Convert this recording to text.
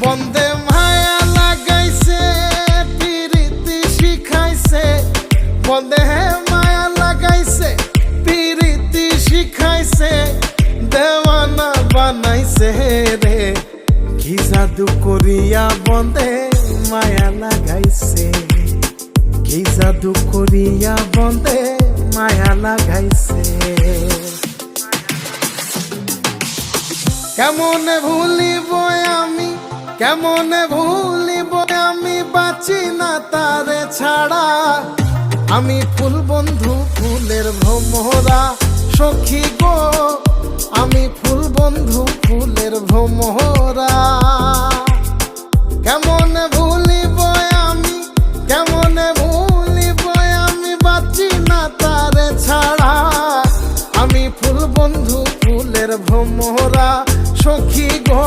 বন্দে মায়া লাগাইছে পিরিতি শিখাইছে, বন্দে মায়া লাগাইছে পিরিতি শিখাইছে, দেওয়ানা বানাইছে রে। কি জাদু করিয়া বন্দে মায়া লাগাইছে, কি জাদু করিয়া বন্দে মায়া লাগাইছে। কেমনে ভুলিব আমি, কেমনে ভুলিব আমি, বাঁচি না তারে ছাড়া। আমি ফুল বন্ধু ফুলের ভ্রমরা সখী গো, আমি ফুল বন্ধু ফুলের ভ্রমরা। কেমনে ভুলিব আমি, কেমনে ভুলিব আমি, বাঁচি না তারে ছাড়া। আমি ফুল বন্ধু ফুলের ভ্রমরা সখী গো।